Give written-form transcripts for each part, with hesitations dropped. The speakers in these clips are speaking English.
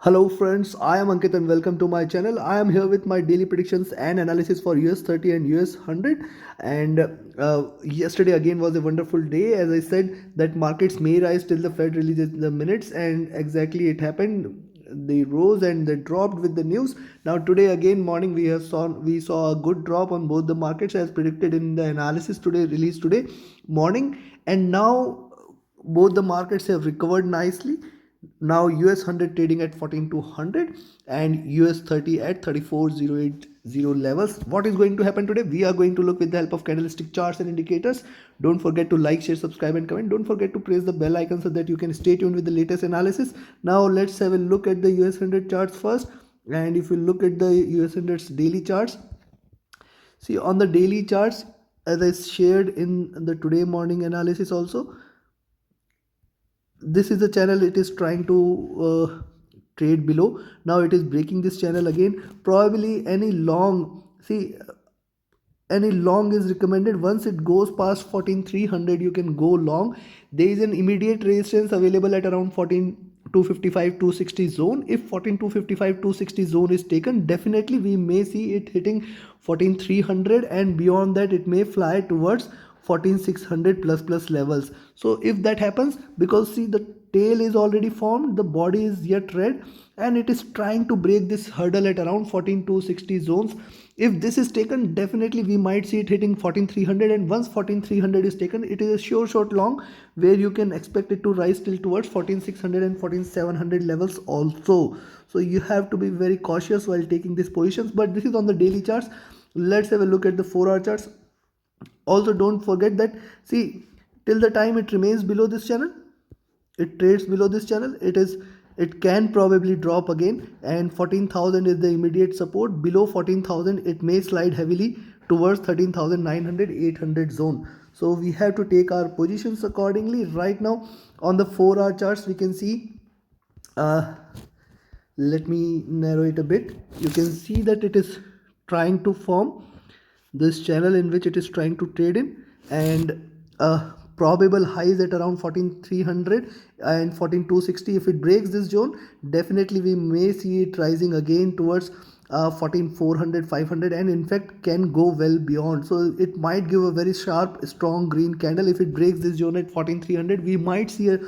Hello friends, I am Ankit and welcome to my channel. I am here with my daily predictions and analysis for US30 and US100. And yesterday again was a wonderful day. As I said, that markets may rise till the Fed releases the minutes, and exactly it happened. They rose and they dropped with the news. Now today again morning we saw a good drop on both the markets as predicted in the analysis today released today morning, and now both the markets have recovered nicely. Now US100 trading at 14200 and US30 at 34080 levels. What is going to happen today? We are going to look with the help of candlestick charts and indicators. Don't forget to like, share, subscribe and comment. Don't forget to press the bell icon so that you can stay tuned with the latest analysis. Now let's have a look at the US100 charts first. And if you look at the US100's daily charts, see on the daily charts, as I shared in the today morning analysis also, this is the channel it is trying to trade below. Now it is breaking this channel again. Probably any long, see, any long is recommended. Once it goes past 14300 you can go long. There is an immediate resistance available at around 14255 260 zone. If 14255 260 zone is taken, definitely we may see it hitting 14300, and beyond that it may fly towards 14600 plus levels. So if that happens, because see the tail is already formed, the body is yet red, and it is trying to break this hurdle at around 14260 zones. If this is taken, definitely we might see it hitting 14300, and once 14300 is taken, it is a sure short long where you can expect it to rise till towards 14600 and 14700 levels also. So you have to be very cautious while taking these positions. But this is on the daily charts. Let's have a look at the 4-hour charts. Also don't forget that, see, till the time it remains below this channel, it trades below this channel, it can probably drop again, and 14000 is the immediate support. Below 14000 it may slide heavily towards 13900 800 zone. So we have to take our positions accordingly. Right now on the 4-hour charts we can see, let me narrow it a bit. You can see that it is trying to form this channel in which it is trying to trade in, and probable highs at around 14300 and 14260. If it breaks this zone, definitely we may see it rising again towards 14400 500, and in fact can go well beyond. So it might give a very sharp strong green candle. If it breaks this zone at 14300, we might see a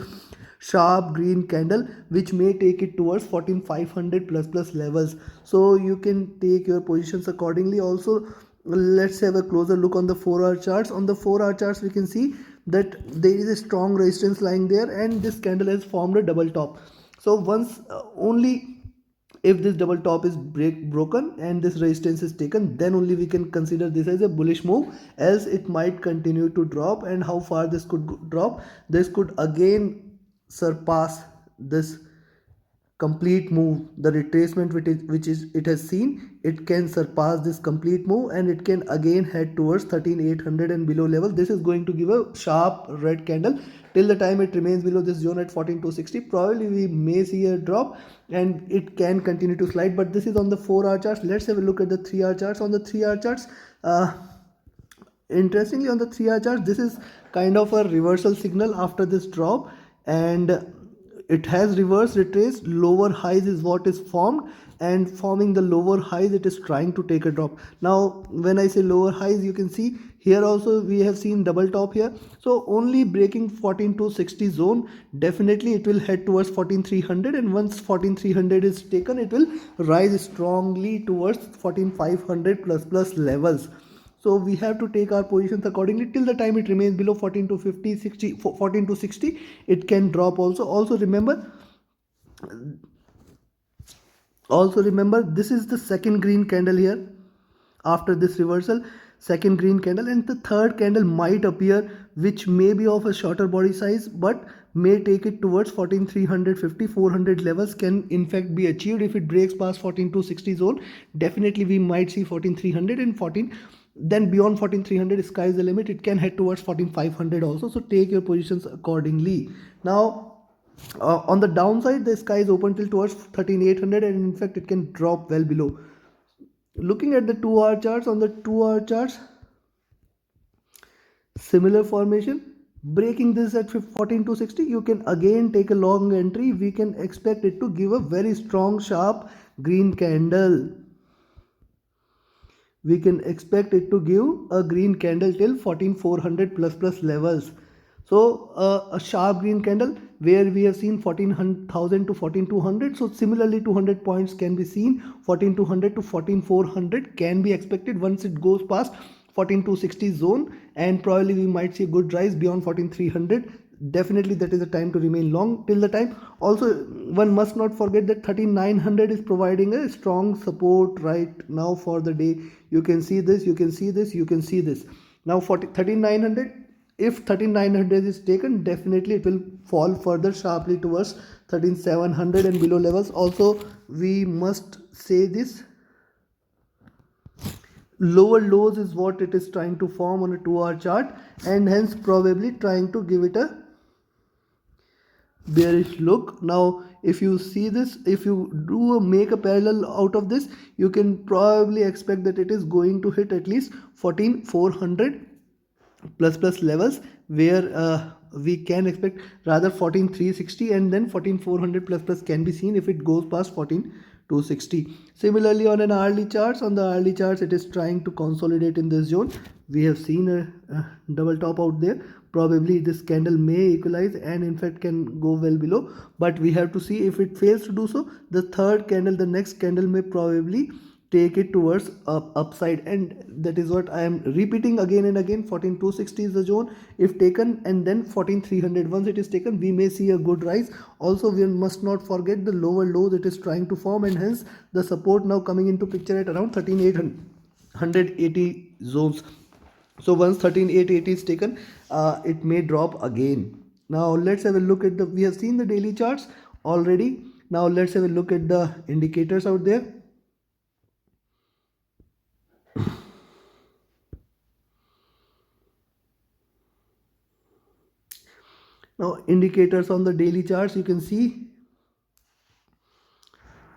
sharp green candle which may take it towards 14500 plus levels. So you can take your positions accordingly. Also, let's have a closer look on the 4-hour charts. On the 4-hour charts we can see that there is a strong resistance lying there, and this candle has formed a double top. So once only if this double top is broken and this resistance is taken, then only we can consider this as a bullish move. Else it might continue to drop. And how far this could drop? This could again surpass this complete move. The retracement which is it has seen, it can surpass this complete move, and it can again head towards 13800 and below level. This is going to give a sharp red candle. Till the time it remains below this zone at 14260, probably we may see a drop and it can continue to slide. But this is on the 4-hour charts. Let's have a look at the 3-hour charts. On the 3-hour charts, interestingly, on the 3-hour chart, this is kind of a reversal signal after this drop, and it has reverse retraced. Lower highs is what is formed, and forming the lower highs it is trying to take a drop. Now when I say lower highs, you can see here also we have seen double top here. So only breaking 14260 zone, definitely it will head towards 14300, and once 14300 is taken, it will rise strongly towards 14500 plus levels. So we have to take our positions accordingly. Till the time it remains below 14 to 50 60 14 to 60, it can drop also. Also remember this is the second green candle here after this reversal. Second green candle, and the third candle might appear, which may be of a shorter body size but may take it towards 14350 400 levels. Can in fact be achieved if it breaks past 14 to 60 zone. Definitely we might see 14300 and 14. Then beyond 14300, sky is the limit. It can head towards 14500 also. So take your positions accordingly. Now on the downside, the sky is open till towards 13800, and in fact it can drop well below. Looking at the 2-hour charts, on the 2-hour charts, similar formation. Breaking this at 14260, you can again take a long entry. We can expect it to give a very strong sharp green candle. We can expect it to give a green candle till 14400 plus levels. So a sharp green candle where we have seen 14000 to 14200. So similarly 200 points can be seen. 14200 to 14400 can be expected once it goes past 14260 zone, and probably we might see a good rise beyond 14300. Definitely that is the time to remain long till the time. Also one must not forget that 13900 is providing a strong support right now for the day. You can see this, you can see this, you can see this. Now 13900, if 13900 is taken, definitely it will fall further sharply towards 13700 and below levels. Also we must say this, lower lows is what it is trying to form on a 2-hour chart, and hence probably trying to give it a bearish look. Now if you see this, if you make a parallel out of this, you can probably expect that it is going to hit at least 14400 plus levels, where we can expect rather 14360, and then 14400 plus can be seen if it goes past 14260. Similarly on an hourly charts, on the hourly charts it is trying to consolidate in this zone. We have seen a double top out there. Probably this candle may equalize and in fact can go well below, but we have to see. If it fails to do so, the third candle, the next candle, may probably take it towards upside, and that is what I am repeating again and again. 14260 is the zone if taken, and then 14300. Once it is taken, we may see a good rise. Also we must not forget the lower low that is trying to form, and hence the support now coming into picture at around 13880 zones. So once 13880 is taken, it may drop again. Now let's have a look at we have seen the daily charts already. Now let's have a look at the indicators out there. Now indicators on the daily charts, you can see,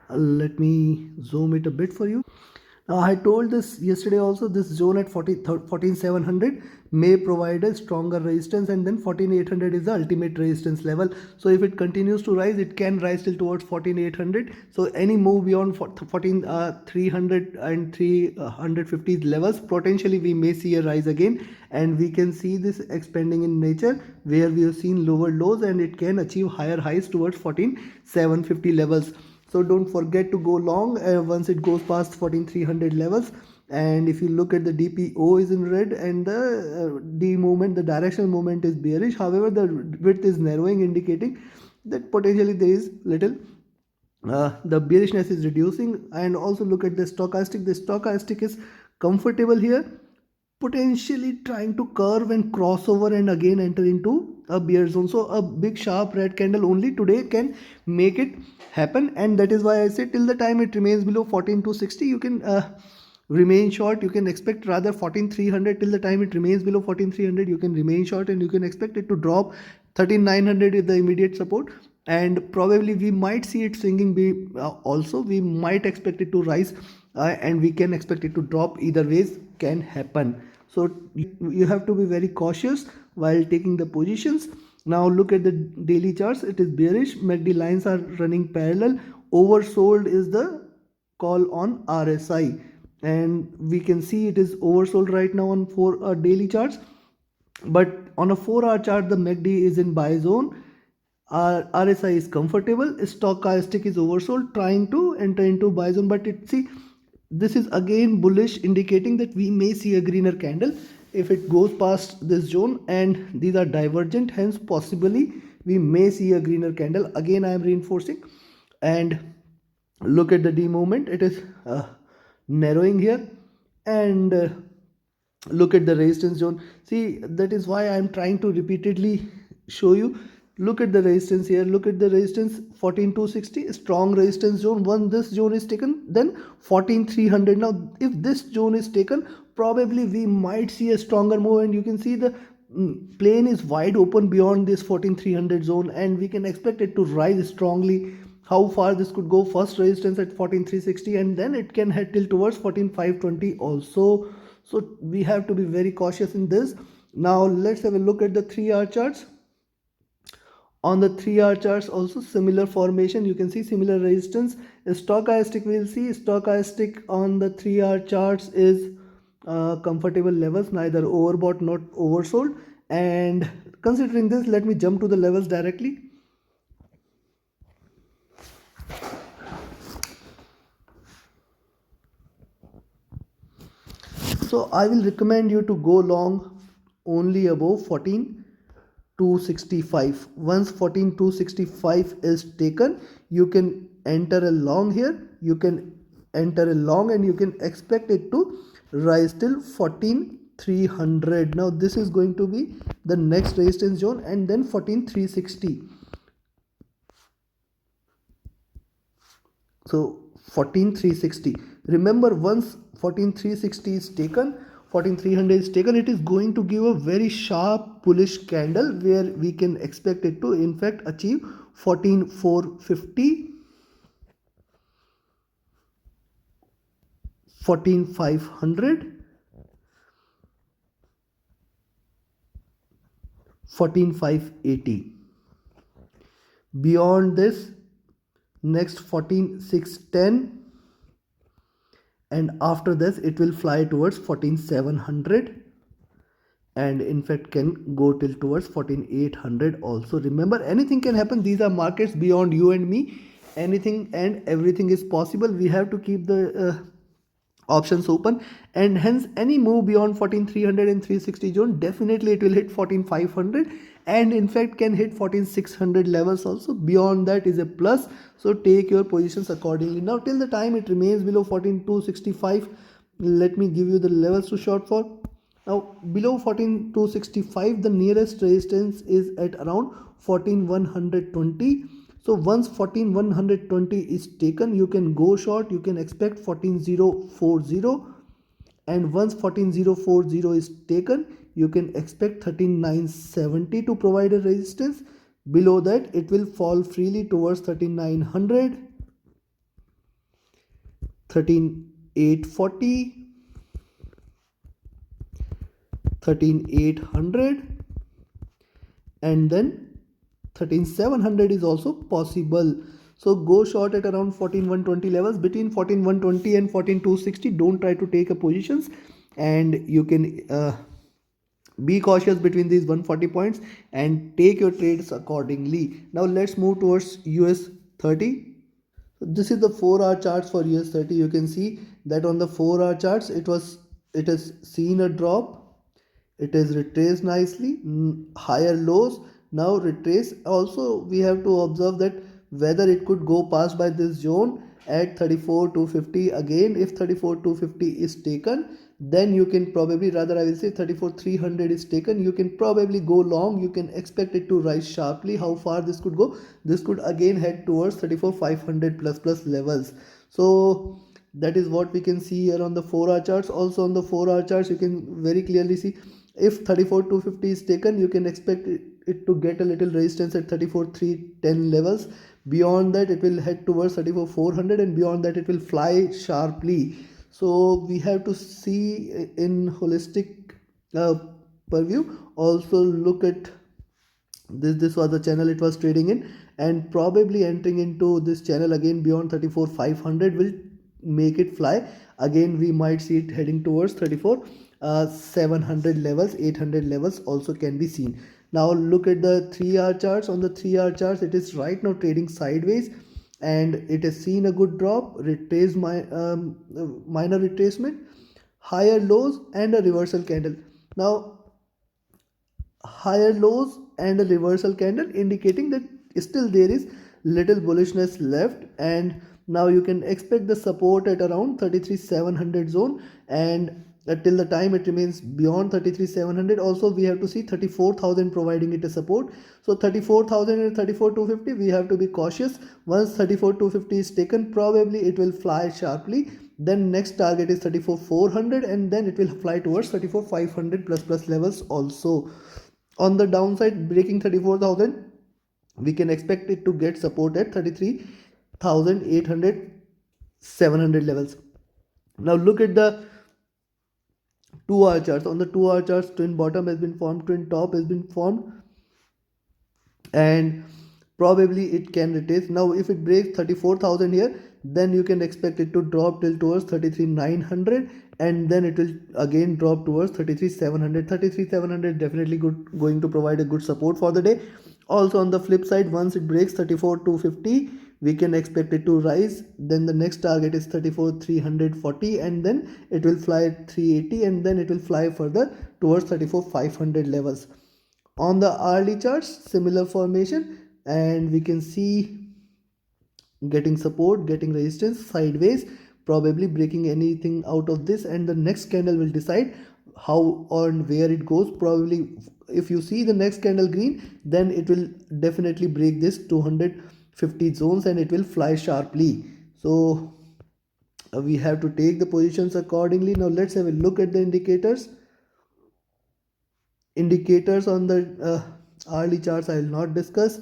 let me zoom it a bit for you. Now I told this yesterday also, this zone at 14700 may provide a stronger resistance, and then 14800 is the ultimate resistance level. So if it continues to rise, it can rise till towards 14800. So any move beyond 14300 and 350 levels, potentially we may see a rise again, and we can see this expanding in nature, where we have seen lower lows and it can achieve higher highs towards 14750 levels. So don't forget to go long once it goes past 14300 levels. And if you look at the DPO is in red, and the D movement, the directional movement is bearish. However, the width is narrowing, indicating that potentially there is little the bearishness is reducing. And also look at the stochastic. The stochastic is comfortable here, potentially trying to curve and cross over and again enter into a bear zone. So a big sharp red candle only today can make it happen, and that is why I say till the time it remains below 14260, you can remain short. You can expect rather 14300. Till the time it remains below 14300, you can remain short, and you can expect it to drop. 13900 is the immediate support, and probably we might see it swinging. Also we might expect it to rise, and we can expect it to drop. Either ways can happen. So you have to be very cautious while taking the positions. Now look at the daily charts. It is bearish. MACD lines are running parallel. Oversold is the call on RSI, and we can see it is oversold right now on daily charts. But on a 4-hour chart, the MACD is in buy zone. RSI is comfortable. Stochastic is oversold, trying to enter into buy zone. But this is again bullish, indicating that we may see a greener candle if it goes past this zone, and these are divergent, hence possibly we may see a greener candle. Again I am reinforcing. And look at the D movement. It is narrowing here, and look at the resistance zone. See, that is why I am trying to repeatedly show you. Look at the resistance here. Look at the resistance 14260, strong resistance zone. Once this zone is taken, then 14300. Now if this zone is taken, probably we might see a stronger move, and you can see the plane is wide open beyond this 14300 zone, and we can expect it to rise strongly. How far this could go? First resistance at 14360, and then it can head till towards 14520 also. So we have to be very cautious in this. Now let's have a look at the 3-hour charts. On the 3-hour charts also similar formation, you can see similar resistance. Stochastic, we'll see stochastic on the 3-hour charts is comfortable levels, neither overbought not oversold. And considering this, let me jump to the levels directly. So I will recommend you to go long only above 14,265. Once 14,265 is taken, you can enter a long here. You can enter a long and you can expect it to rise till 14,300. Now this is going to be the next resistance zone, and then 14,360. So 14,360. Remember, once 14,360 is taken, 14,300 is taken, it is going to give a very sharp bullish candle where we can expect it to in fact achieve 14,450, 14,500, 14,580. Beyond this, next 14,610, and after this it will fly towards 14,700, and in fact can go till towards 14,800 also. Remember, anything can happen. These are markets beyond you and me. Anything and everything is possible. We have to keep the options open, and hence any move beyond 14,300 and 360 zone, definitely it will hit 14,500, and in fact can hit 14,600 levels also. Beyond that is a plus, so take your positions accordingly. Now till the time it remains below 14,265, let me give you the levels to short for. Now below 14,265, the nearest resistance is at around 14,120. So once 14,120 is taken, you can go short. You can expect 14,040, and once 14,040 is taken, you can expect 13,970 to provide a resistance. Below that, it will fall freely towards 13,900, 13,840, 13,800, and then 13,700 is also possible. So go short at around 14,120 levels. Between 14,120 and 14,260, don't try to take a positions, and you can be cautious between these 140 points and take your trades accordingly. Now let's move towards US30. This is the 4-hour charts for US30. You can see that on the 4-hour charts it has seen a drop. It is retraced nicely, higher lows, now retrace. Also we have to observe that whether it could go past by this zone at 34,250. Again, if 34,250 is taken, then you can probably, rather I will say 34,300 is taken, you can probably go long. You can expect it to rise sharply. How far this could go? This could again head towards 34,500 plus levels. So that is what we can see here on the 4-hour charts. Also on the 4-hour charts, you can very clearly see if 34,250 is taken, you can expect it to get a little resistance at 34,310 levels. Beyond that, it will head towards 34,400, and beyond that it will fly sharply. So we have to see in holistic purview. Also look at this was the channel it was trading in, and probably entering into this channel again beyond 34,500 will make it fly. Again we might see it heading towards 34,700 levels, 800 levels also can be seen. Now look at the 3-hour charts. On the 3-hour charts, it is right now trading sideways, and it has seen a good drop, retraced minor retracement, higher lows, and a reversal candle. Now higher lows and a reversal candle indicating that still there is little bullishness left, and now you can expect the support at around 33,700 zone, and till the time it remains beyond 33,700. Also we have to see 34,000 providing it a support. So 34,000 and 34,250, we have to be cautious. Once 34,250 is taken, probably it will fly sharply. Then next target is 34,400, and then it will fly towards 34,500 plus levels also. On the downside, breaking 34,000, we can expect it to get support at 33,800, 700 levels. Now look at the 2 hour charts. On the 2 hour charts, twin bottom has been formed, twin top has been formed, and probably it can retrace. Now if it breaks 34,000 here, then you can expect it to drop till towards 33,900, and then it will again drop towards 33,700. 33,700 definitely going to provide a good support for the day. Also on the flip side, once it breaks 34,250, we can expect it to rise. Then the next target is 34,340, and then it will fly at 380, and then it will fly further towards 34,500 levels. On the hourly charts, similar formation, and we can see getting support, getting resistance, sideways, probably breaking anything out of this, and the next candle will decide how or where it goes. Probably if you see the next candle green, then it will definitely break this 250 zones and it will fly sharply. So we have to take the positions accordingly. Now let's have a look at the indicators. Indicators on the hourly charts I will not discuss,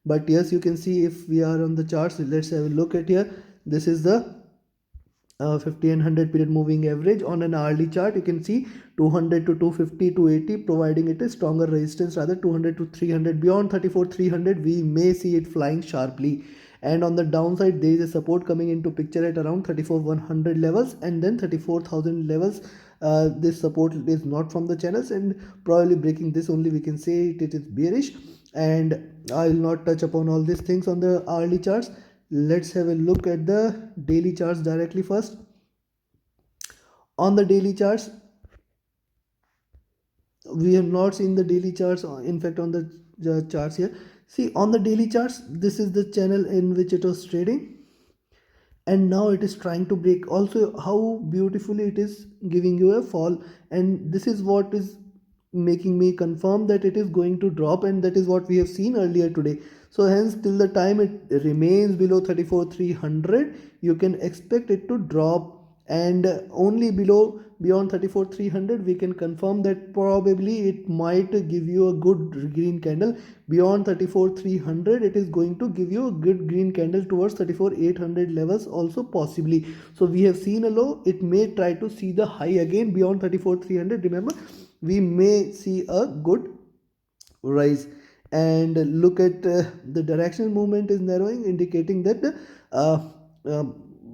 but yes, you can see if we are on the charts. Let's have a look at here. This is the 50 and 100 period moving average. On an hourly chart, you can see 200 to 250 to 80 providing it a stronger resistance, rather 200 to 300. Beyond 34,300 we may see it flying sharply, and on the downside there is a support coming into picture at around 34,100 levels, and then 34,000 levels. This support is not from the channels, and probably breaking this only we can say it is bearish, and I will not touch upon all these things on the hourly charts. Let's have a look at the daily charts directly first. On the daily charts, we have not seen the daily charts, in fact on the charts here. See, on the daily charts, this is the channel in which it was trading, and now it is trying to break. Also how beautifully it is giving you a fall, and this is what is making me confirm that it is going to drop, and that is what we have seen earlier today. So hence, till the time it remains below 34,300, you can expect it to drop, and only beyond 34,300 we can confirm that probably it might give you a good green candle. Beyond 34,300 it is going to give you a good green candle towards 34,800 levels also possibly. So we have seen a low, it may try to see the high again beyond 34,300. Remember, we may see a good rise. And look at the directional movement is narrowing, indicating that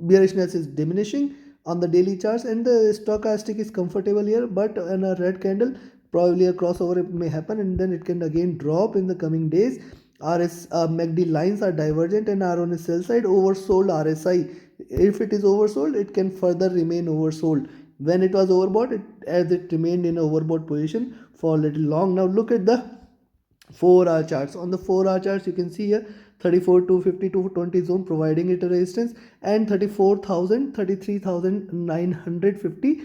bearishness is diminishing on the daily charts, and the stochastic is comfortable here, but in a red candle probably a crossover may happen, and then it can again drop in the coming days. MACD lines are divergent and are on a sell side. Oversold RSI, if it is oversold, it can further remain oversold. When it was overbought, as it remained in a overbought position for a little long. Now look at the 4-hour charts. On the 4-hour charts, you can see here 34,250 to 20 zone providing it a resistance, and 34,000, 33,950.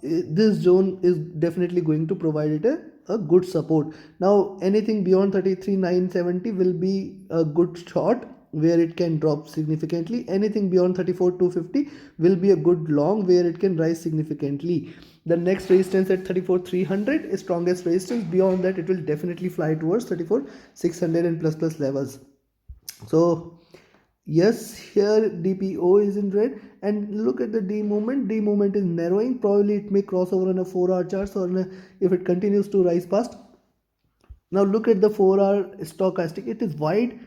This zone is definitely going to provide it a good support. Now anything beyond 33,970 will be a good short, where it can drop significantly. Anything beyond 34,250 will be a good long, where it can rise significantly. The next resistance at 34,300 is strongest resistance. Beyond that it will definitely fly towards 34,600 and plus levels. So yes, here DPO is in red, and look at the D movement. D movement is narrowing. Probably it may cross over on a 4-hour chart, or if it continues to rise past. Now look at the 4-hour stochastic. It is wide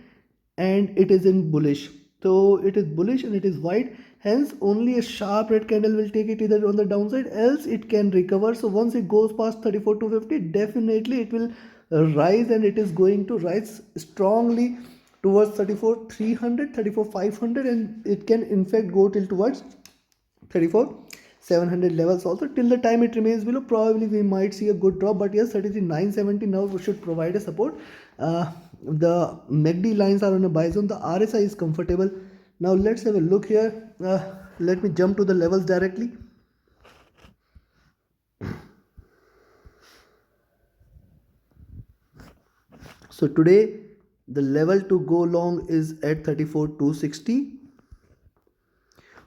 and it is in bullish. So it is bullish and it is wide, hence only a sharp red candle will take it either on the downside, else it can recover. So once it goes past 34,250, definitely it will rise, and it is going to rise strongly towards 34,300, 34,500, and it can in fact go till towards 34,700 levels also. Till the time it remains below, probably we might see a good drop, but yes, 33,970 now should provide a support. The MACD lines are on a buy zone. The RSI is comfortable. Now let's have a look here. Let me jump to the levels directly. So today the level to go long is at 34,260.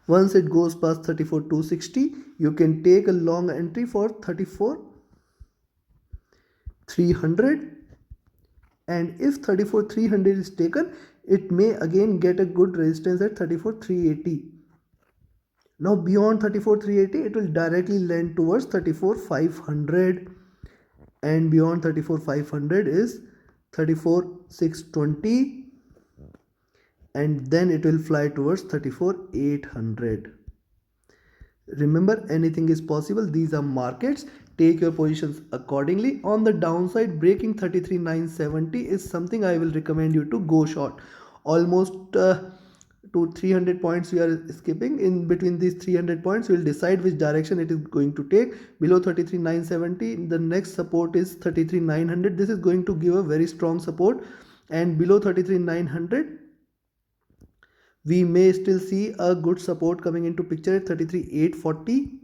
Once it goes past 34,260, you can take a long entry for 34,300. And if 34,300 is taken, it may again get a good resistance at 34,380. Now beyond 34,380 it will directly lend towards 34,500, and beyond 34,500 is 34,620, and then it will fly towards 34,800. Remember, anything is possible. These are markets. Take your positions accordingly. On the downside, breaking 33,970 is something I will recommend you to go short. Almost to 300 points we are skipping. In between these 300 points, we will decide which direction it is going to take. Below 33,970, the next support is 33,900. This is going to give a very strong support, and below 33,900 we may still see a good support coming into picture at 33,840,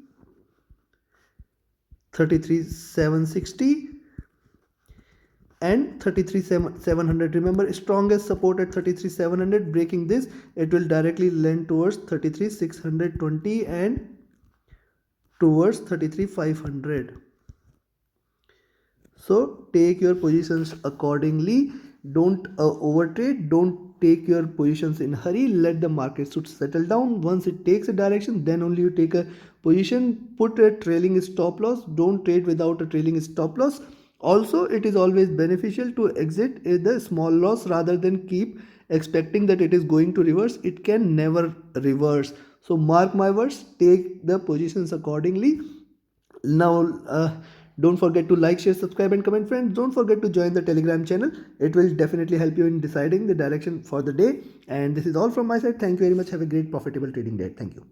33,760 and 33,700. Remember, strongest support at 33,700. Breaking this, it will directly lend towards 33,620 and towards 33,500. So take your positions accordingly. Don't overtrade. Don't take your positions in hurry. Let the market should settle down. Once it takes a direction, then only you take a position. Put a trailing stop loss. Don't trade without a trailing stop loss. Also, it is always beneficial to exit the small loss rather than keep expecting that it is going to reverse. It can never reverse. So mark my words, take the positions accordingly. Now don't forget to like, share, subscribe and comment, friends. Don't forget to join the Telegram channel. It will definitely help you in deciding the direction for the day. And this is all from my side. Thank you very much. Have a great profitable trading day. Thank you.